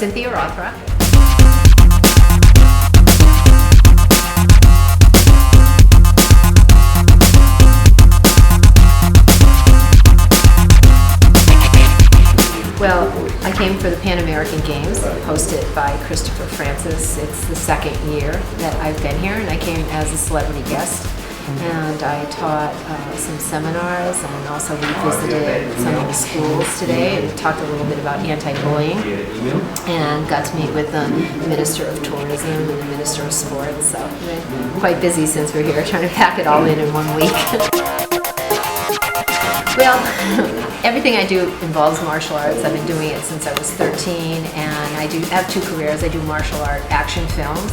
Cynthia Rothrock. Well, I came for the Pan American Games, hosted by Christopher Francis. It's the second year that I've been here, and I came as a celebrity guest. And I taught some seminars, and also we visited some of the schools today and talked a little bit about anti-bullying, and got to meet with the Minister of Tourism and the Minister of Sports. So we've been quite busy since we're here, trying to pack it all in 1 week. Well, everything I do involves martial arts. I've been doing it since I was 13, and I have two careers. I do martial art action films.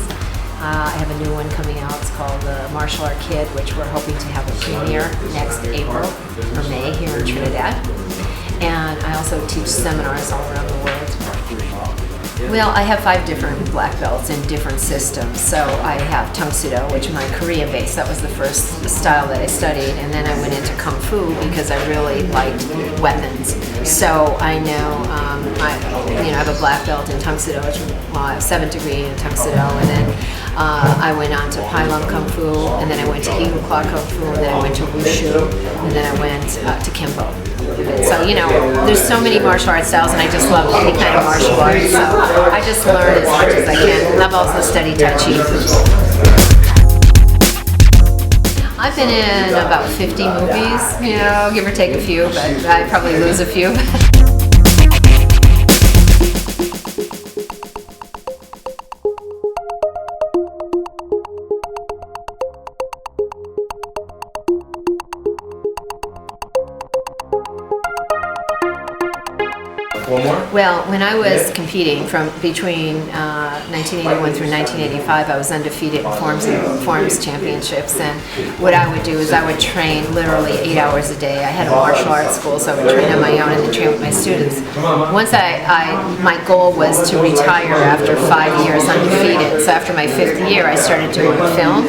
I have a new one coming out. It's called The Martial Art Kid, which we're hoping to have a premiere next April or May here in Trinidad. And I also teach seminars all around the world. Well, I have 5 different black belts in different systems. So I have Tung Sudo, which is my Korea base. That was the first style that I studied. And then I went into Kung Fu because I really liked weapons. So I know, I have a black belt in Tung Sudo, which I have 7th degree in Tung Sudo. And then I went on to Pai Lung Kung Fu, and then I went to Eagle Claw Kung Fu, and then I went to Wushu, and then I went to Kimbo. So, there's so many martial arts styles, and I just love any kind of martial arts. So I just learn as much as I can. And I've also studied Tai Chi. I've been in about 50 movies, give or take a few, but I probably lose a few. Well, when I was competing between 1981 through 1985, I was undefeated in forms championships, and what I would do is I would train literally 8 hours a day. I had a martial arts school, so I would train on my own and then train with my students. Once my goal was to retire after 5 years undefeated. So after my 5th year, I started doing film,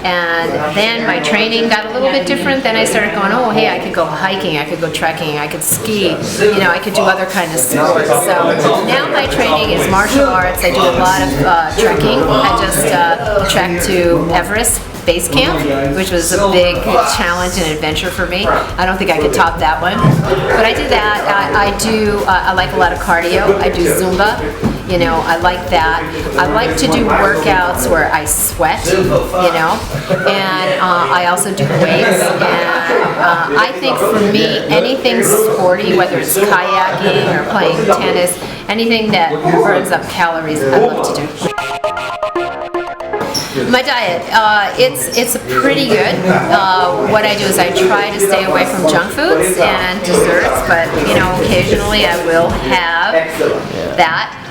and then my training got a little bit different. Then I started going, oh, hey, I could go hiking, I could go trekking, I could ski, I could do other kinds of sports. So now my training is martial arts. I do a lot of trekking. I just trekked to Everest Base Camp, which was a big challenge and adventure for me. I don't think I could top that one, but I did that. I like a lot of cardio. I do Zumba. I like that. I like to do workouts where I sweat, and I also do weights. And I think for me, anything sporty, whether it's kayaking or playing tennis, anything that burns up calories, I love to do. My diet, it's pretty good. What I do is I try to stay away from junk foods and desserts, but occasionally I will have that.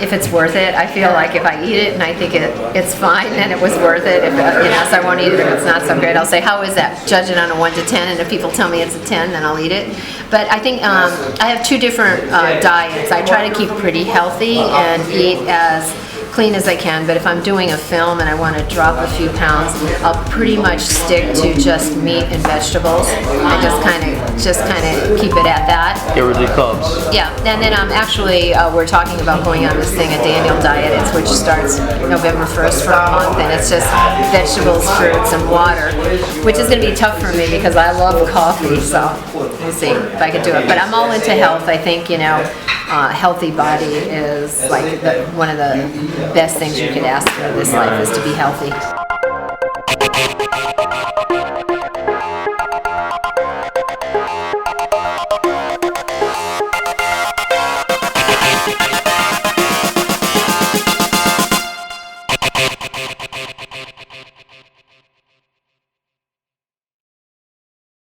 If it's worth it. I feel like if I eat it and I think it's fine, then it was worth it. If so I won't eat it if it's not so great. I'll say, how is that? Judge it on a 1 to 10, and if people tell me it's a 10, then I'll eat it. But I think I have 2 different diets. I try to keep pretty healthy and eat as clean as I can, but if I'm doing a film and I want to drop a few pounds, I'll pretty much stick to just meat and vegetables. I just kind of keep it at that. Get rid of the carbs. Yeah, and then we're talking about going on this thing, a Daniel diet, which starts November 1st for a month, and it's just vegetables, fruits, and water, which is going to be tough for me because I love coffee, so we'll see if I can do it. But I'm all into health. I think, healthy body is like one of the best things you could ask for in this life is to be healthy.